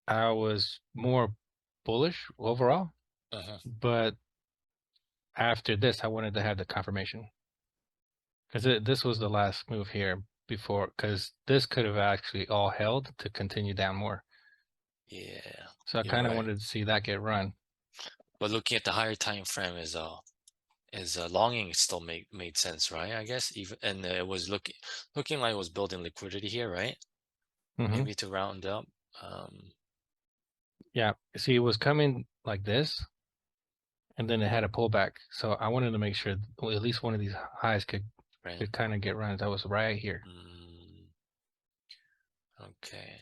I was more bullish overall, but after this, I wanted to have the confirmation because this was the last move here before, because this could have actually all held to continue down more. Yeah, So I you're kind of right. wanted to see that get run. But looking at the higher time frame is longing still made sense, right? I guess even and it was looking like it was building liquidity here, right? Hmm. Maybe to round up. Um, Yeah, see, it was coming like this, and then it had a pullback. So I wanted to make sure at least one of these highs right. could kind of get run. That was right here. Mm, okay.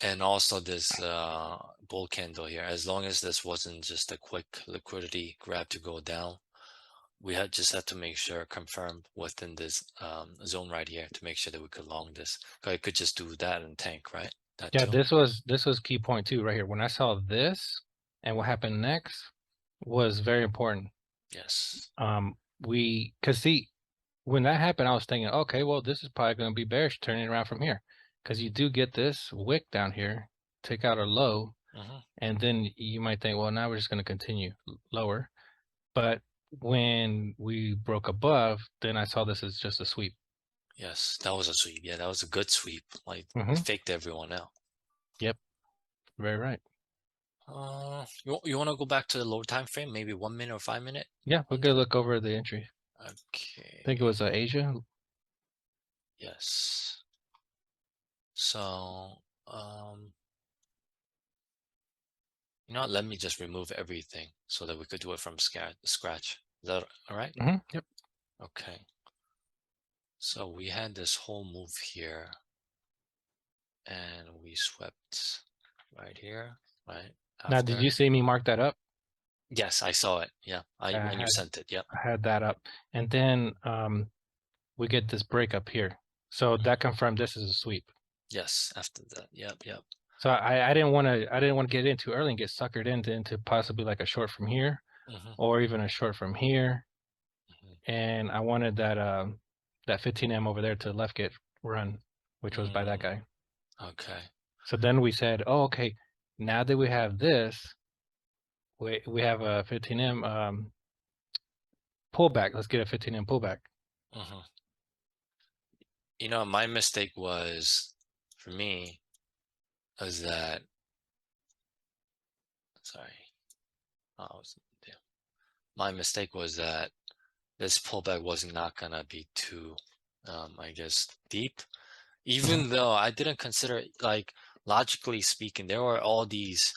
And also this bull candle here, as long as this wasn't just a quick liquidity grab to go down, we had just had to make sure confirm within this zone right here to make sure that we could long this. 'Cause it could just do that and tank, right? That Yeah, too. this was key point too right here. When I saw this and what happened next was very important. Yes. Cause see, when that happened, I was thinking, okay, well, this is probably going to be bearish turning around from here, because you do get this wick down here, take out a low, Hmm. and then you might think, well, now we're just going to continue lower. But when we broke above, then I saw this as just a sweep. Yes, that was a sweep. Yeah, that was a good sweep. Like Hmm. faked everyone out. Yep, very right. You want to go back to the lower time frame, maybe 1 minute or 5 minute Yeah, we're on gonna that? look over the entry. I think it Okay. was Asia. Yes. So, you know what? Let me just remove everything so that we could do it from scratch. Is that all right? Yep. Okay. So we had this whole move here, and we swept right here, right Now, did after. you see me mark that up? Yes, I saw it. Yeah, I I when you had sent it. Yep. I had that up, and then we get this break up here. So that confirmed this is a sweep. Yes, after that. Yep, yep. So I didn't want to get in too early and get suckered into possibly like a short from here Hmm. or even a short from here. Hmm. And I wanted that 15M over there to the left get run, which was by that Mm, guy. okay. So then we said, oh, okay, now that we have this, we have a 15M pullback. Let's get a 15M pullback. Hmm. You know, my mistake was, for me, was that, sorry, I was, yeah. My mistake was that this pullback was not gonna be too, I guess, deep. Hmm. Even though I didn't consider, like, logically speaking, there were all these,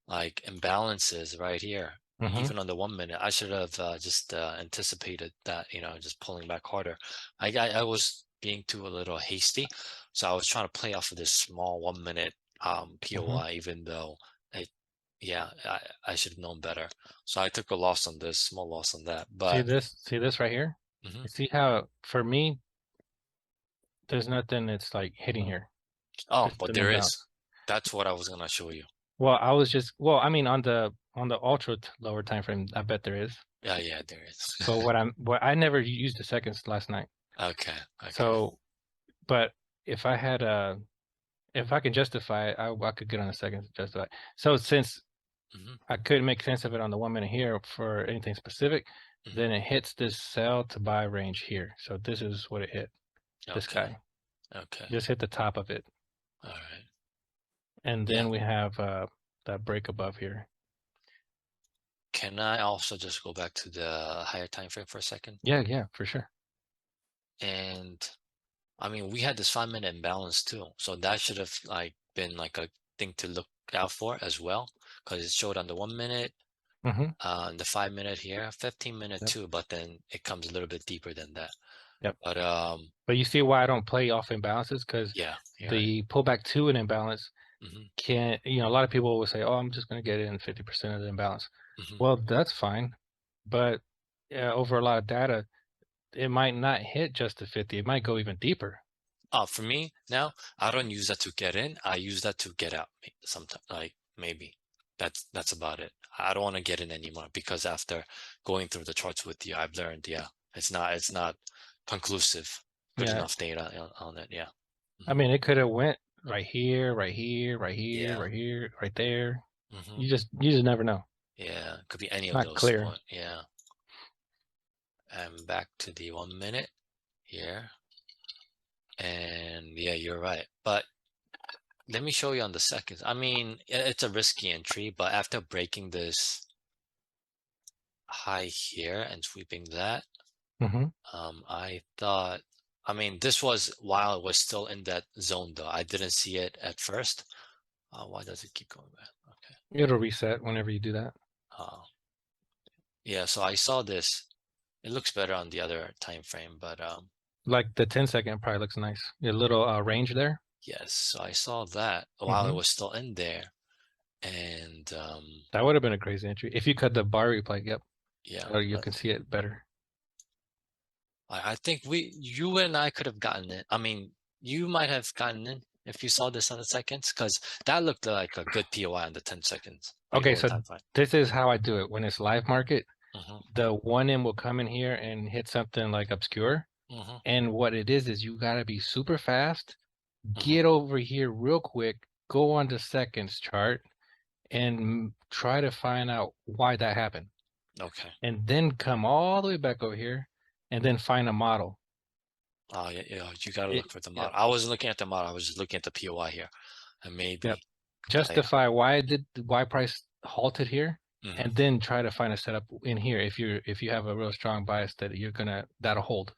like, imbalances right here. Hmm. Even on the 1 minute, I should have just anticipated that, just pulling back harder. I was being too a little hasty, so I was trying to play off of this small 1 minute Hmm. POI, even though it, yeah, I should have known better. So I took a loss on this, small loss on that. See But this? See this right here? mhm. You see how for me there's nothing that's like hitting here. Oh, Just but an there imbalance. is. That's what I was gonna show you. I mean on the ultra lower time frame, I bet there is. Yeah, yeah, there is. But what I never used the seconds last night. Okay, okay. So, but if I had if I can justify it, I could get on the seconds to justify it. So since Hmm. I couldn't make sense of it on the 1 minute here for anything specific, Hmm. then it hits this sell to buy range here. So this is what it hit. This Okay, guy okay. just hit the top of it, All right. and Yeah. then we have that break above here. Can I also just go back to the higher time frame for a second? Yeah, yeah, for sure. And I mean, we had this 5 minute imbalance too. So that should have like been like a thing to look out for as well, because it showed on the 1 minute, Hmm. the 5 minute here, 15 minute Yep, too, but then it comes a little bit deeper than that. yep. But But you see why I don't play off imbalances, because yeah, you're right. the pullback to an imbalance Hmm. can, a lot of people will say, oh, I'm just going to get in 50% of the imbalance. Hmm. Well, that's fine. But over a lot of data, it might not hit just the 50. It might go even deeper. For me now, I don't use that to get in. I use that to get out. Sometimes, like maybe that's about it. I don't want to get in anymore because after going through the charts with you, I've learned, yeah, it's not conclusive. Good Yeah. enough data on it. Yeah. I Hmm. mean, it could have went right here, right here, right here, Yeah. right here, right there. Mm-hmm. You just never know. Yeah. Could be any It's of not those clear. point. Yeah. And back to the 1 minute here. And yeah, you're right. But let me show you on the seconds. I mean, it's a risky entry, but after breaking this high here and sweeping that, Hmm. I thought, I mean, this was while it was still in that zone though. I didn't see it at first. Why does it keep going back? Okay. It'll reset whenever you do that. Uh, yeah, so I saw this. It looks better on the other time frame, but Like the 10-second probably looks nice. A little range there. yes, so I saw that while it Hmm. was still in there. And That would have been a crazy entry if you cut the bar replay. Yep, yeah, so you can see it better. I think you and I could have gotten it. I mean, you might have gotten it if you saw this on the seconds, because that looked like a good POI on the 10 seconds, like Okay, over so time frame. this is how I do it when it's live market. Mm-hmm, The 1M will come in here and hit something like obscure. mm-hmm, And what it is you gotta be super fast, mm-hmm. get over here real quick, go on the seconds chart, and try to find out why that happened. Okay. And then come all the way back over here and then find a model. Oh yeah, yeah. You gotta It, look for the yep, model. I wasn't looking at the model. I was just looking at the POI here, and yep. maybe. Yeah. Justify why price halted here, Mm-hmm. and then try to find a setup in here if you have a real strong bias that that'll hold.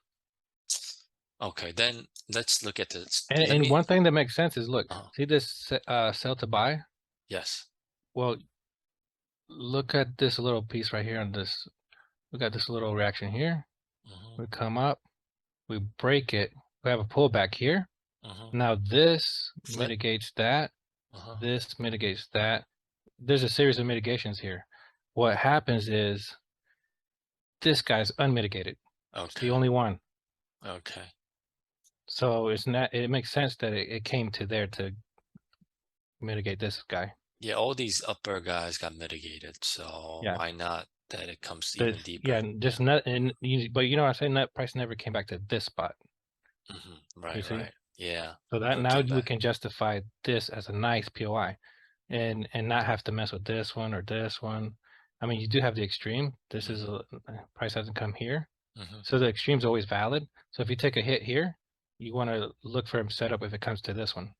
Okay, then let's look at this. And, Let and me. one thing that makes sense is look, Uh, see this sell to buy? yes. Well, look at this little piece right here on this. We got this little reaction here. Mm-hmm, We come up, we break it. We have a pullback here. mm-hmm. Now this Flip. mitigates that. Uh-huh. This mitigates that. There's a series of mitigations here. What happens is this guy's unmitigated. It's the Okay. only one. Okay. So it's not. It makes sense that it came to there to mitigate this guy. Yeah, all these upper guys got mitigated, so Yeah. why not that it comes The even deeper? yeah, Yeah. just not and but I say net price never came back to this spot. You Right, see? right. Yeah. So that Never now came we back. can justify this as a nice POI and not have to mess with this one or this one. I mean, you do have the extreme. This is Hmm. a price hasn't come here. Hmm. So the extreme is always valid. So if you take a hit here, you want to look for a setup if it comes to this one.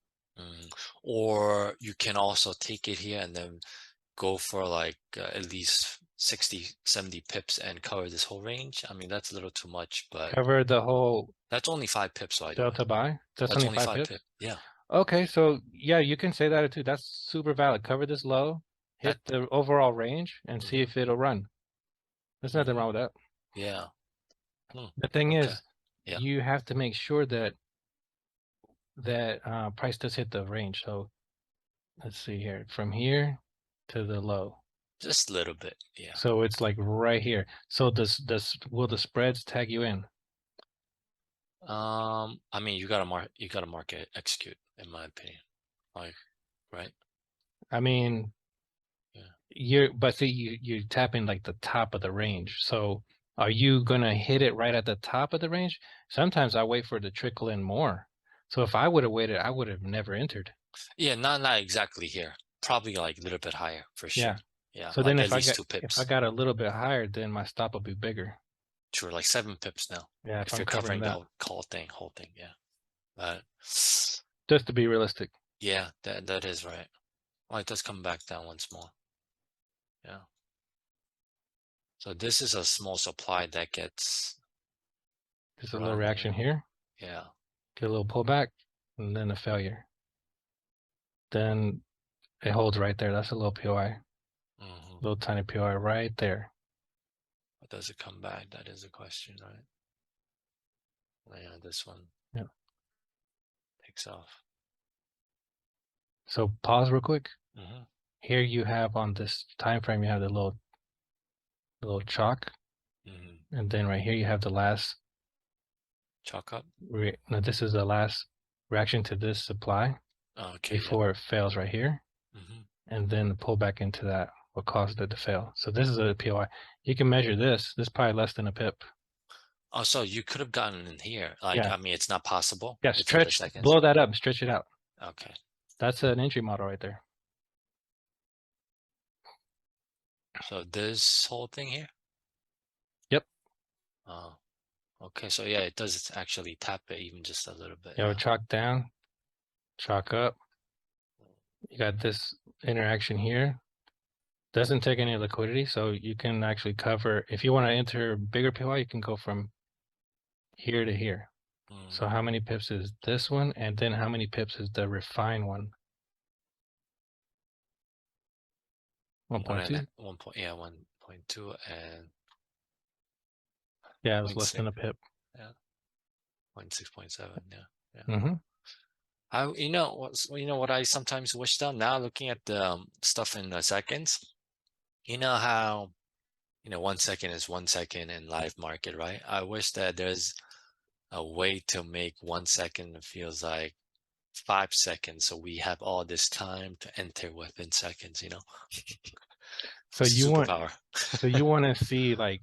Or you can also take it here and then go for like at least 60, 70 pips and cover this whole range. I mean, that's a little too much, but Cover the whole that's only 5 pips, by the sell way. to buy. That's That's only only five five pips. pips. Yeah. Okay, so yeah, you can say that too. That's super valid. Cover this low, That. hit the overall range, and see Hmm. if it'll run. There's nothing Hmm. wrong with that. Yeah. Hmm. The thing Okay. is, Yeah. you have to make sure that price does hit the range. So let's see here, from here to the low. Just a little bit. Yeah. So it's like right here. So this will the spreads tag you in? I mean, you gotta mark it, execute, in my opinion. Like, right? I mean, Yeah. but see, you're tapping like the top of the range. So are you gonna hit it right at the top of the range? Sometimes I wait for it to trickle in more. So if I would have waited, I would have never entered. Yeah, not exactly here. Probably like a little bit higher for Yeah. sure. Yeah, So then like at least 2 pips. if I got a little bit higher, then my stop will be bigger. Sure, like 7 pips now. Yeah, if If I'm you're covering covering the that, whole thing, yeah. But just to be realistic. yeah, that is right. Oh, it does come back down once more. Yeah. So this is a small supply that gets Just a little run reaction here. here, Yeah. get a little pullback, and then a failure. Then it holds right there. That's a little POI, Hmm. little tiny POI right there. But does it come back? That is a question, right? Yeah, this one Yeah. takes off. So pause real quick. Hmm. Here you have on this time frame, you have the little chalk, Hmm. and then right here you have the last. Chalk up. No, this is the last reaction to this supply Okay. before it fails right here, Yeah. Hmm. and then the pullback into that what caused it to fail. So this is a POI. You can measure this. This is probably less than a pip. Oh, so you could have gotten in here. Like, Yeah, I mean, it's not possible yeah. if you're the Stretch, seconds. blow that up, and stretch it out. Okay. That's an entry model right there. So this whole thing here? Yep. Oh, okay. So yeah, it does actually tap it even just a little bit. You know, Yeah. chalk down, chalk up. You got this interaction here. Doesn't take any liquidity, so you can actually cover. If you want to enter bigger PY, you can go from here to here. So how many pips is this one? And then how many pips is the refine one? 1.2? 1 point, yeah, 1.2 and Yeah, it was less 0.6. than a pip. Yeah. 0.6, 0.7. Yeah. Yeah. Mm-hmm. You know what I sometimes wish though, now looking at the stuff in the seconds, you know how, 1 second is 1 second in live market, right? I wish that there's a way to make 1 second feels like 5 seconds. So we have all this time to enter within seconds, So It's you a want, superpower. so you want to see like,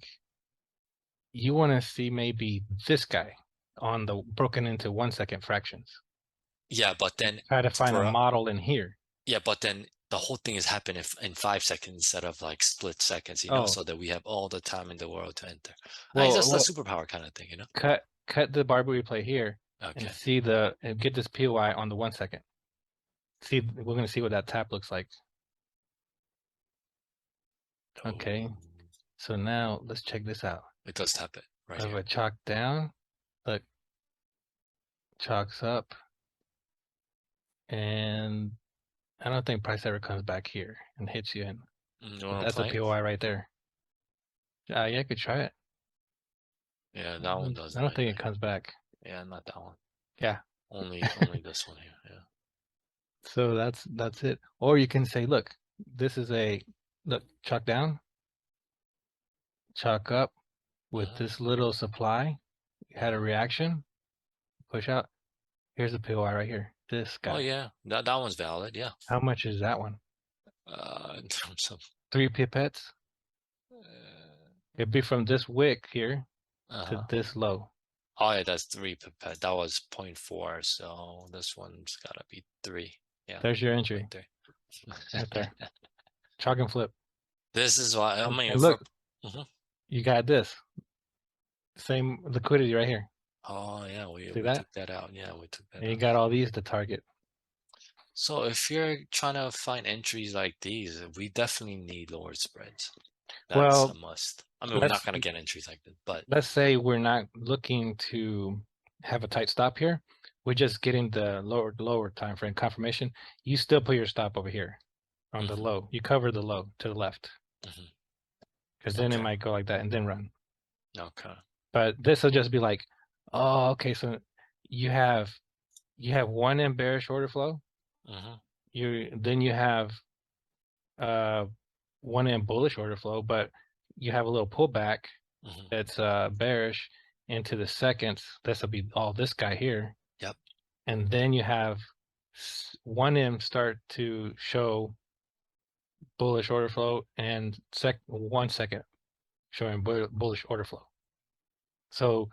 you want to see maybe this guy on the broken into 1 second fractions. Yeah, but then Try to find a for model in here. yeah, but then the whole thing is happening in 5 seconds instead of like split seconds, Oh, so that we have all the time in the world to enter. I think that's the well, superpower kind of thing. cut the bar replay here and Okay. see and get this POI on the 1 second. See, we're gonna see what that tap looks like. Okay, Oh, so now let's check this out. it does tap it right If here. I chalk down, look, chalks up, and I don't think price ever comes back here and hits you in. You But want to that's a play? POI right there. Yeah, I could try it. Yeah, that one I doesn't, don't I think it think. comes back. Yeah, not that one. Yeah. Only this one here. Yeah. So that's it. Or you can say, look, this is look, chalk down, chalk up with Mhm, this little supply. You had a mhm. reaction, push out. Here's the POI right here. This Oh guy. yeah, that one's valid. Yeah. How much is that one? In terms of 3 pipettes. It'd be from this wick here to uh-huh. this low. Oh yeah, that's 3 pipette. That was 0.4, so this one's gotta be 3. Yeah, There's your entry 0.3. right there. Chalk and flip. This is why I mean And for look, mhm. you got this. Same liquidity right here. Oh yeah, we See we that? took that out. Yeah, we took that And you out. got all these to target. So if you're trying to find entries like these, we definitely need lower spreads. That's a Well, must. I mean, we're not let's gonna get entries like this, but let's say we're not looking to have a tight stop here. We're just getting the lower time frame confirmation. You still put your stop over here on the mhm, low. You cover the low to the left mhm. because then it Okay, might go like that and then run. okay. But this will just be like, oh, okay, so you have one in bearish order flow. Mhm, You have uh one in bullish order flow, but you have a little pullback mhm. that's bearish into the seconds. This will be all this guy here. Yep. And then you have 1M start to show bullish order flow and 1 second showing bullish order flow. So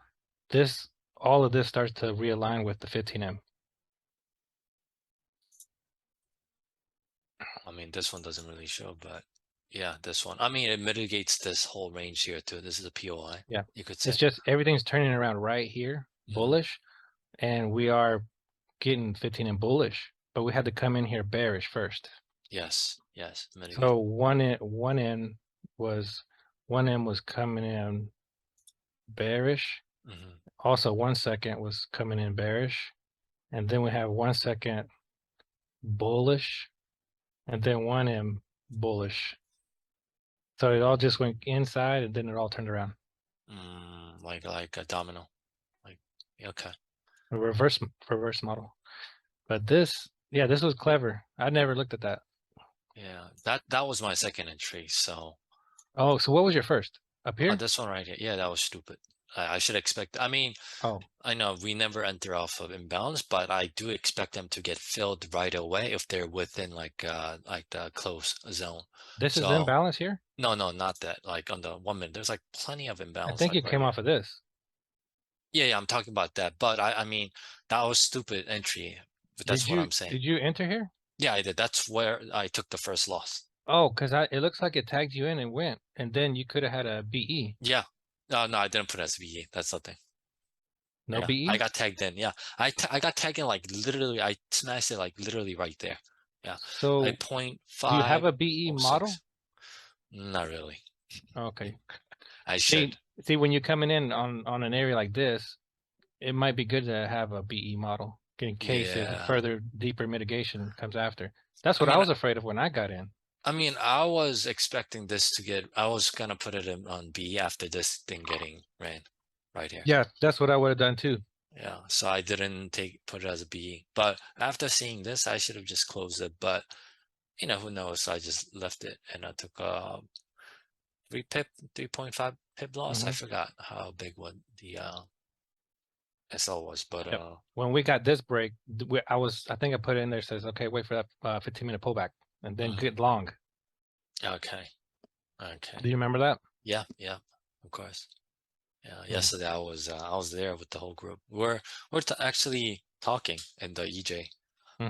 all of this starts to realign with the 15M. I mean, this one doesn't really show, but yeah, this one. I mean, it mitigates this whole range here too. This is a POI, Yeah, you could it's say. just everything's turning around right here, Mhm. bullish, and we are getting 15M bullish, but we had to come in here bearish first. Yes, yes, mitigate. So 1M was coming in bearish. Mhm. Also 1 second was coming in bearish. And then we have 1 second bullish and then 1M bullish. So it all just went inside and then it all turned around. Like a domino. Like, yeah, okay. A reverse model. But this was clever. I never looked at that. Yeah, that was my second entry. So Oh, so what was your first? Up here? this one right here. Yeah, that was stupid. I should expect. I mean, Oh, I know we never enter off of imbalance, but I do expect them to get filled right away if they're within like the close zone. this is So imbalance here? no, no, not that. Like on the 1 minute, there's like plenty of I imbalance, think like it right came here. off of this. Yeah, yeah, I'm talking about that. But I mean, that was stupid entry. But that's what I'm saying. Did you enter here? Yeah, I did. That's where I took the first loss. Oh, because it looks like it tagged you in and went, and then you could have had a BE. Yeah. No, I didn't put SVE. That's the thing. No Yeah, I BE? got tagged in. Yeah, I got tagged in like literally. I smashed it like literally right there. Yeah, So like point do you have five a BE oh model? six. Not really. Okay. I should. See, when you're coming in on an area like this, it might be good to have a BE model in case if Yeah. further deeper mitigation comes after. That's I what I mean, was afraid of when I got in. I was expecting this to get. I was gonna put it on B after this thing getting ran right here. Yeah, that's what I would have done too. Yeah, so I didn't put it as a B. But after seeing this, I should have just closed it. But who knows? So I just left it and I took a 3.5 pip loss. I Hmm. forgot how big what the SL was, but Yep. When we got this break, I think I put it in there, says, okay, wait for that 15-minute pullback and then get long. okay, Do you remember that? yeah, of course. Yeah, Mm. yesterday I was there with the whole group. We're actually talking in the EJ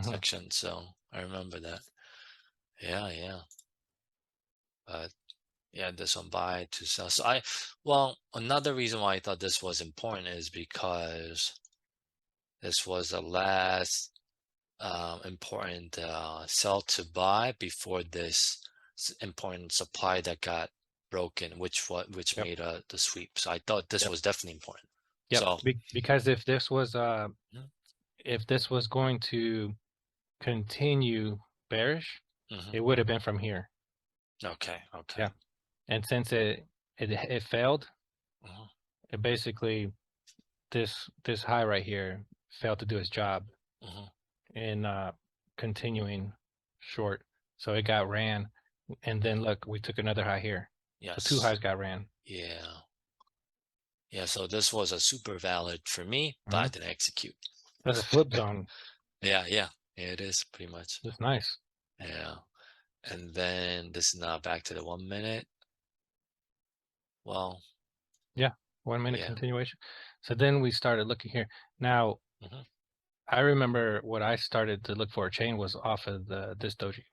section, so I remember that. Yeah. But yeah, this one buy to sell. So well, another reason why I thought this was important is because this was the last important sell to buy before this important supply that got broken, which Yep. made the sweep. So I thought this Yep. was definitely important. Yep. So Because mhm, if this was going to continue bearish, mhm. it would have been from here. Okay, Yeah. And since it failed, mhm, it basically this high right here failed to do its job mhm. in continuing short. So it got ran, and then look, we took another high here. So two Yes, highs got ran. yeah. So this was a super valid for me, but I Mhm. didn't execute. That's a flip zone. Yeah, it is pretty much. That's nice. Yeah, and then this is now back to the 1 minute. Well, Yeah, 1 minute yeah. continuation. So then we started looking here. Now Mhm. I remember what I started to look for a chain was off of this doji.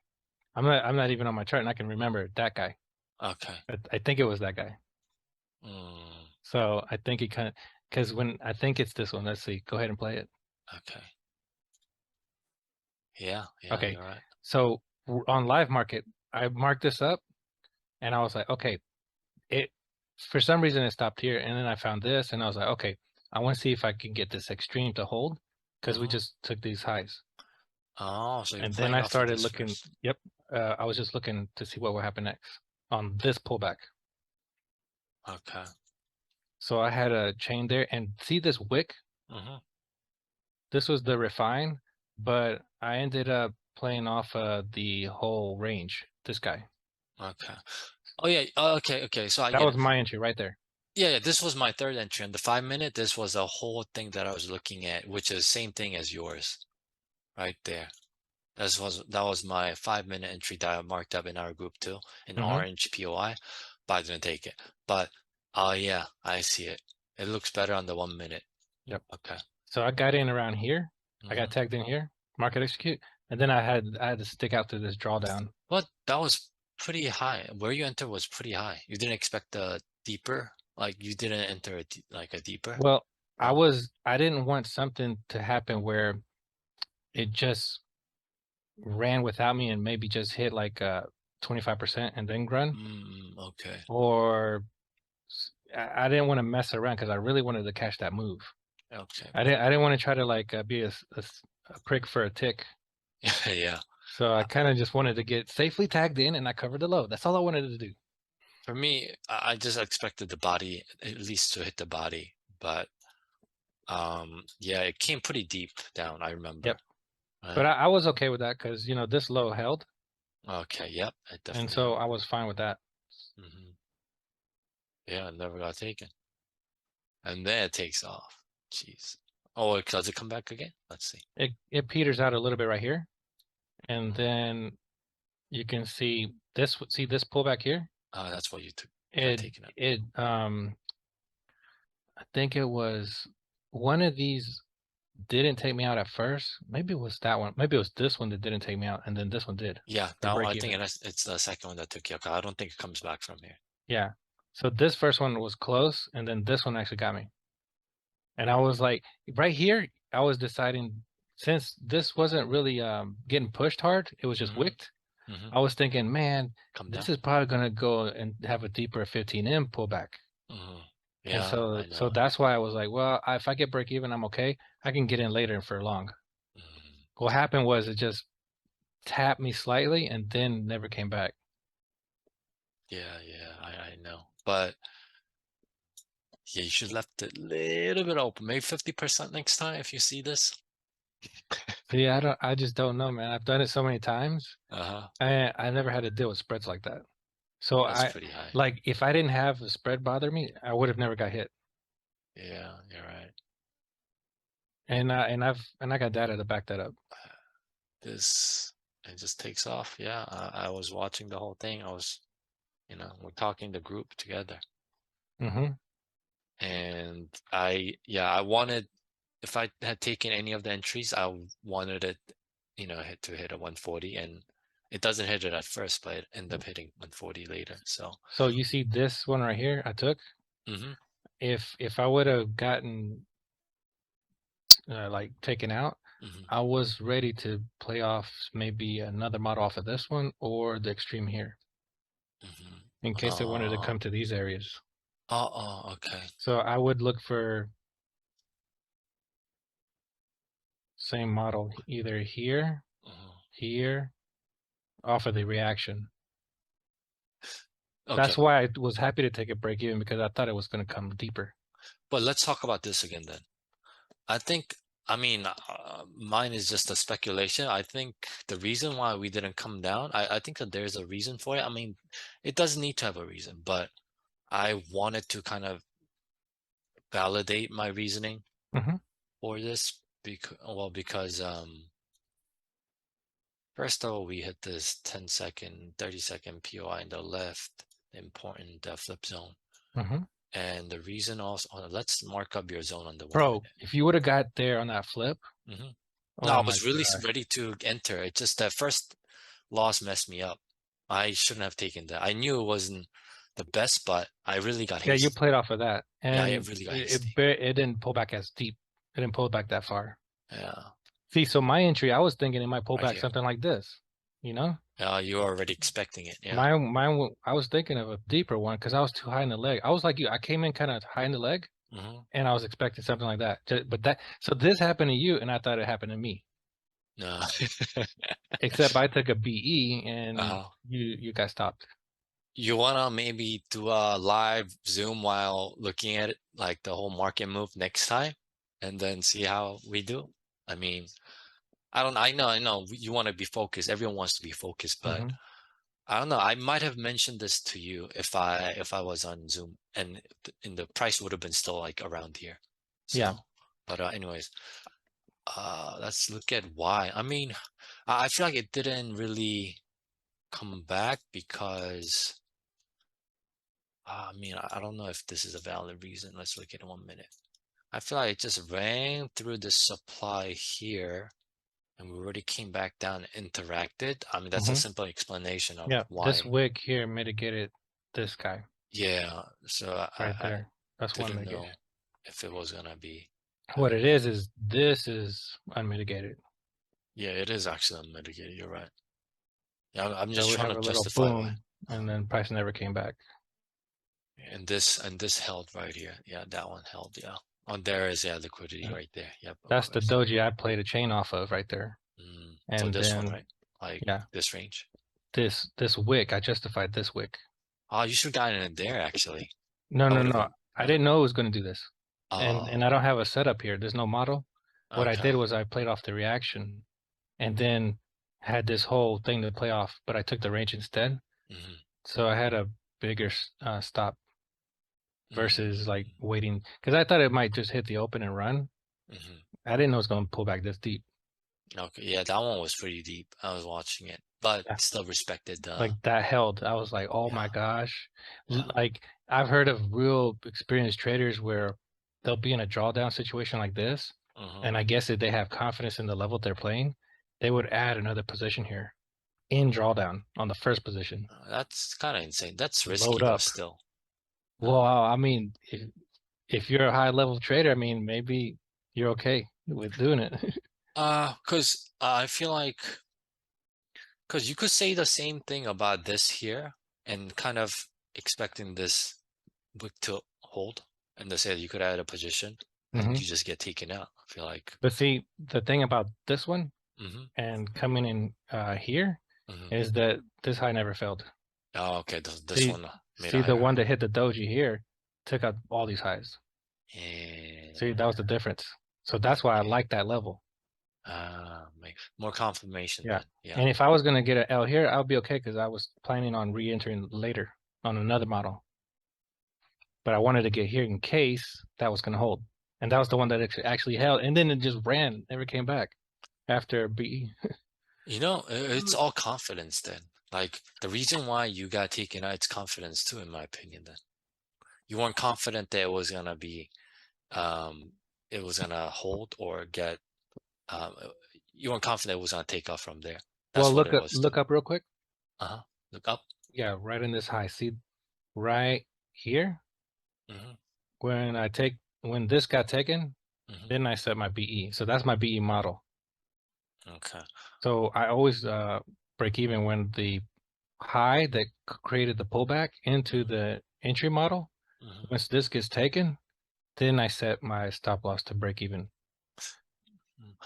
I'm not even on my chart, and I can remember that guy. Okay. I think it was that guy. Mm, So I think it kind of because when I think it's this one. Let's see. Go ahead and play it. okay. Yeah, Okay. you're right. So on live market, I marked this up, and I was like, okay, it for some reason it stopped here, and then I found this, and I was like, okay, I want to see if I can get this extreme to hold because we Mhm. just took these highs. Oh, so you're And then playing I off of started this looking. first. Yep, I was just looking to see what would happen next on this pullback. Okay. So I had a chain there, and see this wick. Mhm. This was the refine, but I ended up playing off the whole range. This guy. Okay. Oh yeah. Okay. So I That get was it. my entry right there. Yeah. This was my third entry. On the 5 minute, this was a whole thing that I was looking at, which is same thing as yours, right there. That was my 5 minute entry that I marked up in our group too, in Hmm. orange POI, but I didn't take it. But yeah, I see it. It looks better on the 1 minute. Yep. Okay. So I got in around here. I got Mm-hmm. tagged in here. Market execute, and then I had to stick out through this drawdown. But that was pretty high. Where you enter was pretty high. You didn't expect a deeper, like you didn't enter like a deeper. Well, No. I didn't want something to happen where it just ran without me and maybe just hit like 25% and then run, Okay. or I didn't want to mess around because I really wanted to catch that move. Okay. I didn't want to try to like be a prick for a tick. Yeah. So I kind of just wanted to get safely tagged in, and I covered the low. That's all I wanted to do. For me, I just expected the body at least to hit the body, but yeah, it came pretty deep down. I Yep. remember. But Right. I was okay with that because this low held, Okay. Yep. It and definitely so helped. I was fine with that. Yeah. It never got taken, and then it takes off. Jeez. Oh, does it come back again? Let's see. It peters out a little bit right here, and Mhm. then you can see this pullback here. That's what you took. Got It taken out. it I think it was one of these. didn't take me out at first. Maybe it was that one. Maybe it was this one that didn't take me out, and then this one did Yeah, for that one, break I think even. it's the second one that took you out. I don't think it comes back from here. Yeah. So this first one was close, and then this one actually got me. And I was like, right here, I was deciding since this wasn't really getting pushed hard, it was just Hmm. wicked. Hmm. I was thinking, man, Come this down. is probably gonna go and have a deeper 15M pullback. Hmm. And Yeah, so I so know. that's why I was like, well, if I get break even, I'm okay. I can get in later for long. Mhm. What happened was it just tapped me slightly and then never came back. Yeah, yeah, I know. But yeah, you should left it a little bit open. Maybe 50% next time if you see this. See, I just don't know, man. I've done it so many times. Uh-huh. I never had to deal with spreads like that. So That's I pretty high. like if I didn't have a spread bother me, I would have never got hit. Yeah, you're right. And I got data to back that up. This it just takes off. Yeah, I was watching the whole thing. We're talking the group together. Hmm. And I wanted, if I had taken any of the entries, wanted it, hit a 140, and it doesn't hit it at first, but it ended up hitting 140 later. So, So you see this one right here I took. hmm. If I would have gotten like taken out, Hmm. I was ready to play off maybe another model off of this one or the extreme here Hmm. in case they wanted to come to these areas. Okay. So I would look for same model either here, Hmm. here, off of the reaction. Okay, That's why I was happy to take a break even because I thought it was going to come deeper. but let's talk about this again then. I think, I mean, mine is just a speculation. I think the reason why we didn't come down, I think that there's a reason for it. I mean, it doesn't need to have a reason, but I wanted to kind of validate my reasoning Hmm. for this because first of all, we hit this 10-second, 30-second POI in the left, important flip zone. Hmm. And the reason also, let's mark up your zone on the 1 Bro, minute. if you would have got there on that flip, Hmm. No, oh I my was really gosh. ready to enter. It's just that first loss messed me up. I shouldn't have taken that. I knew it wasn't the best, but I really got Yeah, you hasty. played off of that, Yeah, I and really got it hasty. it didn't pull back as deep. It didn't pull back that far. Yeah, See, so my entry, I was thinking it might pull right back here. something like this, you know? You were already expecting it. Yeah. I was thinking of a deeper one because I was too high in the leg. I was like you, I came in kind of high in the leg, Hmm. and I was expecting something like that. But so this happened to you, and I thought it happened to me. No. Except I took a BE, and uh, you got stopped. you wanna maybe do a live Zoom while looking at it, like the whole market move next time, and then see how we do? I mean, I know you want to be focused. Everyone wants to be focused, but Hmm. I don't know. I might have mentioned this to you if I was on Zoom, and the price would have been still like around here. Yeah. So, but anyways, let's look at why. I mean, I feel like it didn't really come back because I mean, I don't know if this is a valid reason. Let's look at it 1 minute. I feel like it just ran through the supply here, and we already came back down and interacted. I mean, that's a Hmm. simple explanation of Yeah. This why. wig here mitigated this guy Yeah, so right I there. That's one didn't mitigation. know if it was gonna be. What it is this is unmitigated. Yeah, it is actually unmitigated. You're right. Yeah, I'm So just we trying have to a little justify why. boom, and then price never came back. And this held right here. Yeah, that one held. Yeah. On there is liquidity Yeah. right there. Yep, of That's the course. doji I played a chain off of right there. For And this one, then right? Like yeah, this range. this wick, I justified this wick. Oh, you should have gotten in there actually. No, That no, would have no. been I didn't know it was going to do this. And I oh, don't have a setup here. There's no model. What I okay. did was I played off the reaction and then had this whole thing to play off, but I took the range instead. Hmm. So I had a bigger stop versus like Mm, waiting because I thought it might just hit the open and run. hmm. I didn't know it was going to pull back this deep. Okay, yeah, that one was pretty deep. I was watching it, but Yeah. still respected the Like that held. I was like, oh yeah, my gosh. yeah. Like I've heard of real experienced traders where they'll be in a drawdown situation like this And I guess if they have confidence in the level they're playing, they would add another position here in drawdown on the first position. That's kind of insane. That's risky Load though, up. still. Well, I mean, if you're a high level trader, I mean, maybe you're okay with doing it. Cause I feel like, cause you could say the same thing about this here and kind of expecting this wick to hold, and they say you could add a position and Hmm. you just get taken out. I feel like. But see, the thing about this one Mm-hmm. and coming in here Mm-hmm. is that this high never failed. Oh, okay. This See, one made see the higher. one that hit the doji here took out all these highs. See, that was the Yeah. difference. So that's why I Okay. like that level. Make more confirmation Yeah. then. Yeah. And if I was gonna get an L here, I'll be okay because I was planning on re-entering later on another model. But I wanted to get here in case that was gonna hold. And that was the one that actually held. And then it just ran, never came back after BE. You know, it's all confidence then. Like the reason why you got taken out, it's confidence too, in my opinion. Then you weren't confident that it was gonna be, it was gonna hold or get. Um, uh, you weren't confident it was gonna take off from there. Well, That's what it was too. look up real quick. Uh-huh. Look up. Yeah, right in this high. See right here Mm-hmm. when this got taken, Mm-hmm. then I set my BE. So that's my BE model. Okay. So I always break even when the high that created the pullback into Mm-hmm. the entry model. Mm-hmm. Once this gets taken, then I set my stop loss to break even.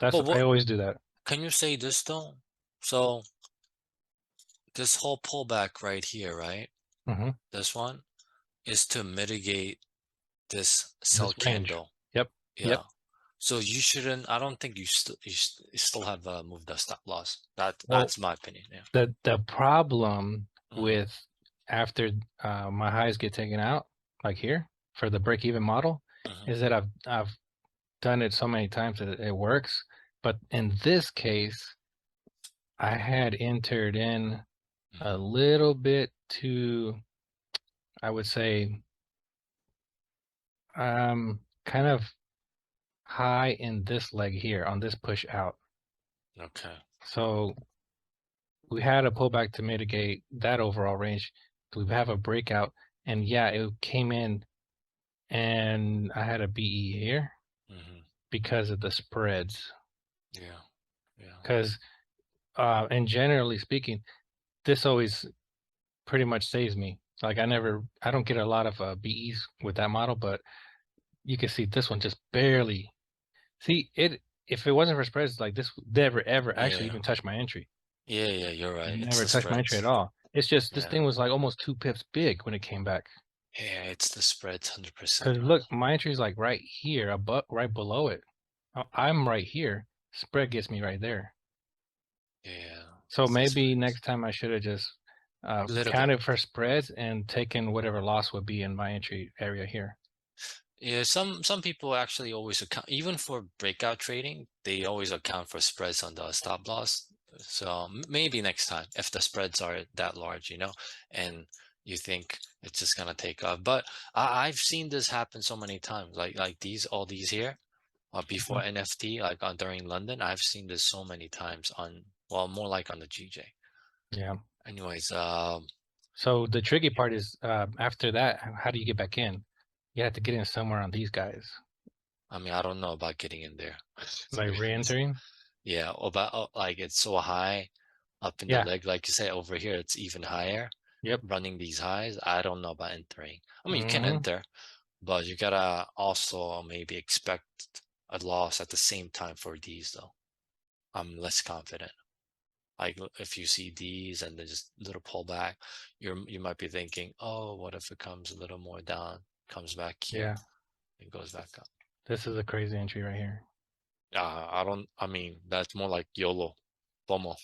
That's But I what always do that. can you say this though? So this whole pullback right here, right? Hmm. This one is to mitigate this sell This range. candle. Yep. Yeah. Yep. So you shouldn't. I don't think you still have moved the stop loss. Well, That's my opinion. Yeah. the problem Mm-hmm. with after my highs get taken out, like here for the break even model, Mm-hmm. is that I've done it so many times that it works. But in this case, I had entered in a Mm-hmm. little bit too, I would say, kind of high in this leg here on this push out. Okay. So we had a pullback to mitigate that overall range. We have a breakout, and yeah, it came in, and I had a BE here Mm-hmm. because of the spreads. Yeah. Yeah. Because, and generally speaking, this always pretty much saves me. Like I don't get a lot of BEs with that model, but you can see this one just barely. See it. If it wasn't for spreads, like this would never ever actually Yeah. even touch my entry. Yeah. Yeah. You're right. It's Never the touched my entry at spreads. all. It's just this Yeah. thing was like almost 2 pips big when it came back. Yeah. It's the spreads. 100%, Because bro. look, my entry is like right here, above, right below it. I'm right here. Spread gets me right there. Yeah. So It's the maybe spreads. next time I should have just A little bit. counted for spreads and taken whatever loss would be in my entry area here. Yeah, some people actually always account, even for breakout trading, they always account for spreads on the stop loss. So maybe next time, if the spreads are that large, and you think it's just gonna take off. But I've seen this happen so many times, like all these here, before Mhm. NFT, like on during London, I've seen this so many times on, well, more like on the GJ. Yeah. Anyways, So the tricky part is after that, how do you get back in? You have to get in somewhere on these guys, I mean, I don't know about getting in there, to like be honest. re-entering. Yeah, about like it's so high up in the Yeah. leg. Like you say, over here, it's even higher. Yep. Running these highs, I don't know about entering. I mean, you can Hmm. enter, but you gotta also maybe expect a loss at the same time for these, though. I'm less confident. Like if you see these and then just little pullback, you might be thinking, oh, what if it comes a little more down, comes back here, Yeah. and goes back up. This is a crazy entry right here. I don't. I mean, that's more like YOLO, FOMO.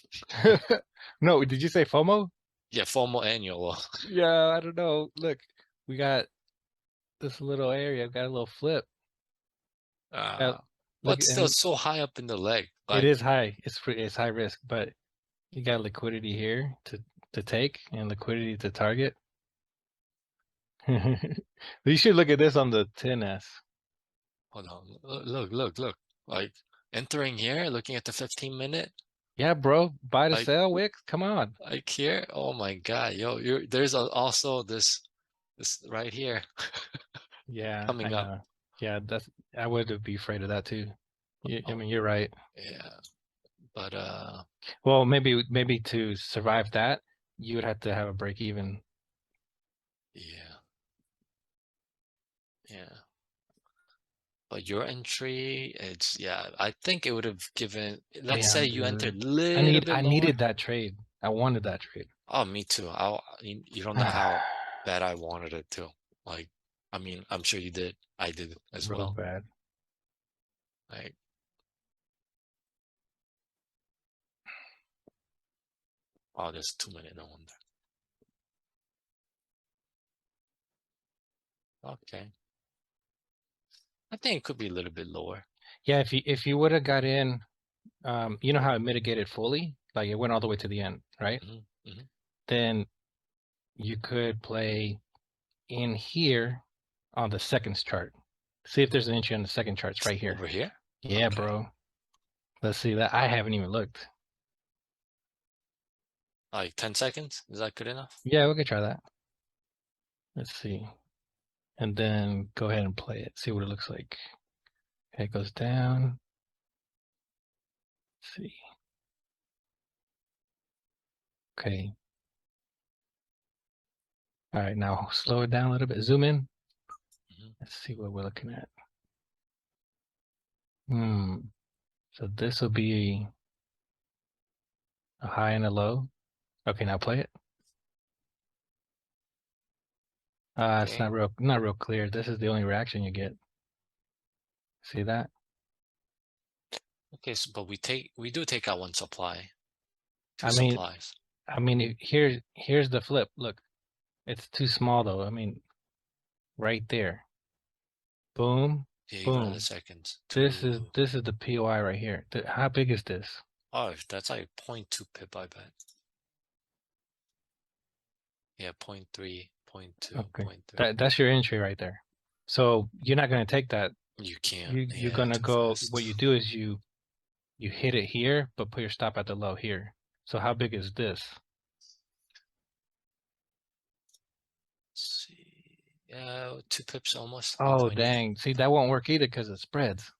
No, did you say FOMO? Yeah, FOMO and YOLO. Yeah, I don't know. Look, we got this little area, got a little flip. Uh, Uh, look, but still, and it's so high up in the leg. it Like, is high. It's high risk, but you got liquidity here to take and liquidity to target. You should look at this on the 10S. hold on. Look, look, look. Like entering here, looking at the 15-minute, Yeah, bro. Buy to like sell, Wicks. Come on. like here. Oh my God, yo, there's also this right here Yeah, I coming up. know. Yeah, I would be afraid of that too. I Oh mean, you're right. yeah, but Well, maybe to survive that, you would have to have a break even. yeah, yeah. But your entry, it's yeah. I think it would have given. Let's say Damn, you entered dude. a little bit I lower. needed that trade. I wanted that trade. Oh, me too. You don't know how bad I wanted it to. Like, I mean, I'm sure you did. I did as Real well. bad. Like, oh, there's 2 minute, no wonder. Okay. I think it could be a little bit lower. Yeah, if you would have got in, you know how it mitigated fully, like it went all the way to the end, right? Hmm. Hmm. Then you could play in here on the seconds chart. See if there's an entry on the second chart. It's right here. Over here? Yeah, Okay. bro. Let's see that. I haven't even looked. Like 10 seconds? Is that good enough? Yeah, we could try that. Let's see. And then go ahead and play it. See what it looks like. Okay, it goes down. Let's see. Okay. All right, now slow it down a little bit. Zoom in. Hmm. Let's see what we're looking at. So this will be a high and a low. Okay, now play it. It's Okay. not real clear. This is the only reaction you get. See that? Okay, so but we do take out one supply, two I mean, supplies. here's the flip. Look, it's too small though. I mean, right there. Boom, Yeah, even on the boom. seconds. This is the POI right here. How big is this? Oh, that's like 0.2 pip, I bet. Yeah, 0.3, 0.2, Okay, 0.3. that's your entry right there. So you're not gonna take that. You can't. You're Yeah, gonna too go. fast. What you do is you hit it here, but put your stop at the low here. So how big is this? Let's see. Yeah, 2 pips almost. Oh 1.8. dang! See that won't work either because it spreads.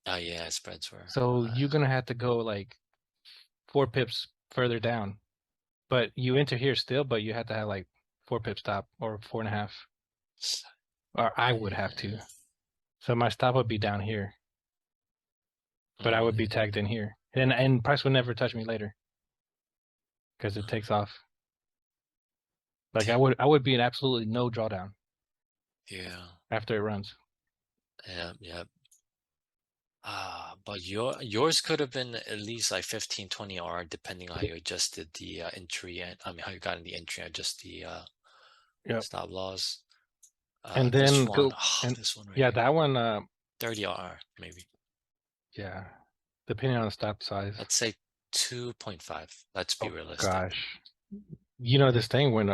Oh yeah, spreads were. So you're gonna have to go like 4 pips further down. But you enter here still, but you have to have like 4 pip stop or 4.5, or I would have to. Yeah. So my stop would be down here, but I would be Mm, tagged in here, and price would never touch me later because it takes off. Like I would be in absolutely no drawdown yeah. after it runs. Yeah. Yeah. But yours could have been at least like 15, 20 R depending on how you adjusted the entry and I mean how you got in the entry and adjust the Yep. stop loss. And This then one, go oh, and this one right yeah, here. that one. 30 R maybe. Yeah, depending on the stop size. Let's say 2.5. Let's be Oh realistic. gosh, you know this thing went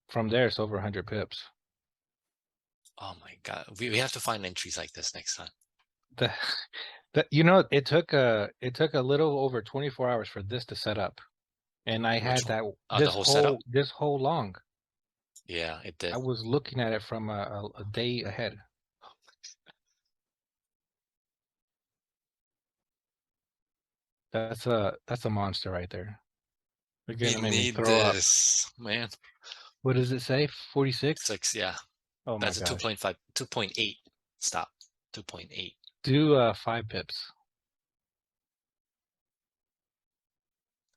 from there. It's over 100 pips. Oh my God. We have to find entries like this next time. The it took a little over 24 hours for this to set up, and I Which had one? that The whole setup? this whole long. Yeah, it I did. was looking at it from a day ahead. That's a monster right there. You're We gonna make me need throw up. this, man. What does it say? 46? 6, yeah. Oh my That's a gosh. 2.5, 2.8. Stop. 2.8. Do 5 pips.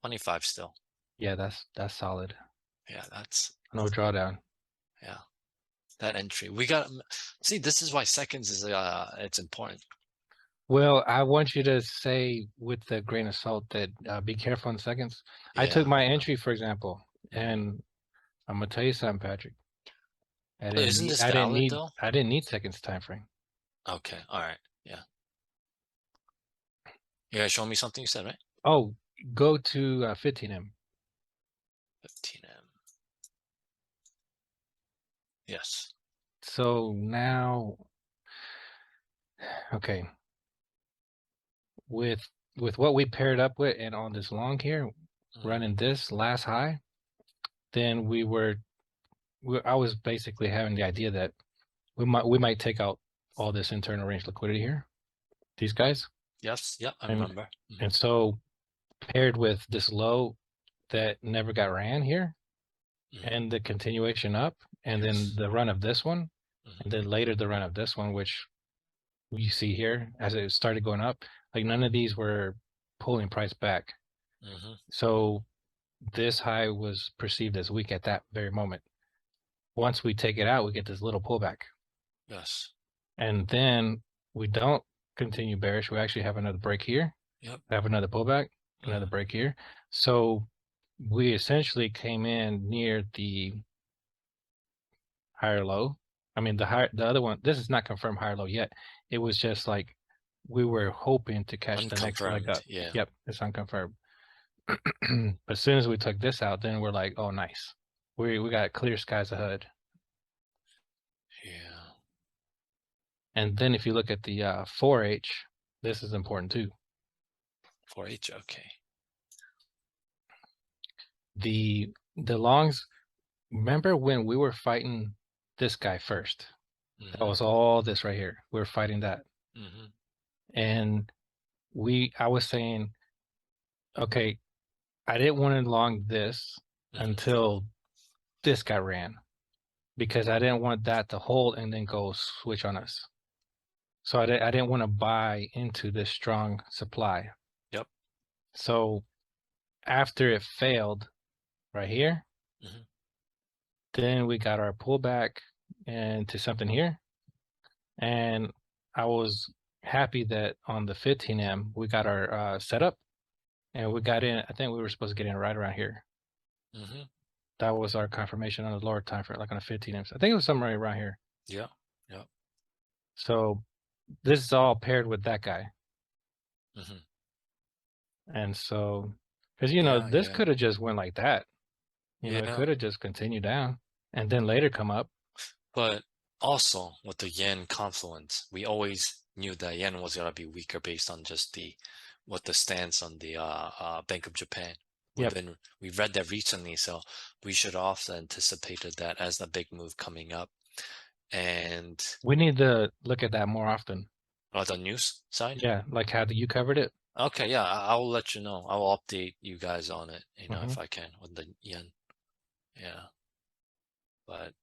25 still. Yeah, that's solid. Yeah, that's No drawdown. yeah. That entry. We got see, this is why seconds is it's important. Well, I want you to say with a grain of salt that be careful in seconds. I took Yeah, my I know. entry, for example, Hmm. and I'm gonna tell you something, Patrick. But isn't this valid though? I didn't need seconds time frame. Okay, all right. Yeah. You guys show me something you said, right? Oh, go to 15M. 15M. Yes. So now, okay. with what we paired up with and on this long here, Mhm. running this last high, then I was basically having the idea that we might take out all this internal range liquidity here, these guys, Yes, yeah, I and remember. Mhm. and so paired with this low that never got ran here, Mhm. and the continuation up, and then Yes. the run of this one, Mhm. and then later the run of this one, which you see here as it started going up, like none of these were pulling price back. Mhm. So this high was perceived as weak at that very moment. Once we take it out, we get this little pullback. Yes. And then we don't continue bearish. We actually have another break here, Yep. have another pullback, another Mhm. break here. So we essentially came in near the higher low. I mean, the other one, this is not confirmed higher low yet. It was just like we were hoping to catch the next leg Unconfirmed. up. Yeah. Yep, it's unconfirmed. But as soon as we took this out, then we're like, oh, nice. We got clear skies ahead. Yeah. And then if you look at the 4H, this is important too. 4H. Okay. The longs, remember when we were fighting this guy first? That Mhm. was all this right here. We were fighting that. Mhm. And I was saying, okay, I didn't want to long this Mhm. until this guy ran because I didn't want that to hold and then go switch on us. So I didn't want to buy into this strong supply. Yep. So after it failed right here, Mhm. then we got our pullback into something here. And I was happy that on the 15M, we got our setup and we got in. I think we were supposed to get in right around here. Mhm. That was our confirmation on the lower time frame, like on a 15M. So I think it was somewhere right around here. Yeah. Yep. So this is all paired with that guy. Mhm. And so, because, Yeah. this Yeah. could have just went like that. It Yeah. could have just continued down and then later come up. But also with the yen confluence, we always knew that yen was gonna be weaker based on just what the stance on the Bank of Japan. Yep. We read that recently, so we should also anticipated that as the big move coming up. And We need to look at that more often. the news side. Yeah. Like how you covered it. Okay, yeah, I'll let you know. I'll update you guys on it, Hmm. if I can with the yen. Yeah, but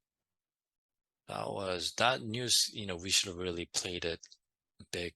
that news. We should have really played it big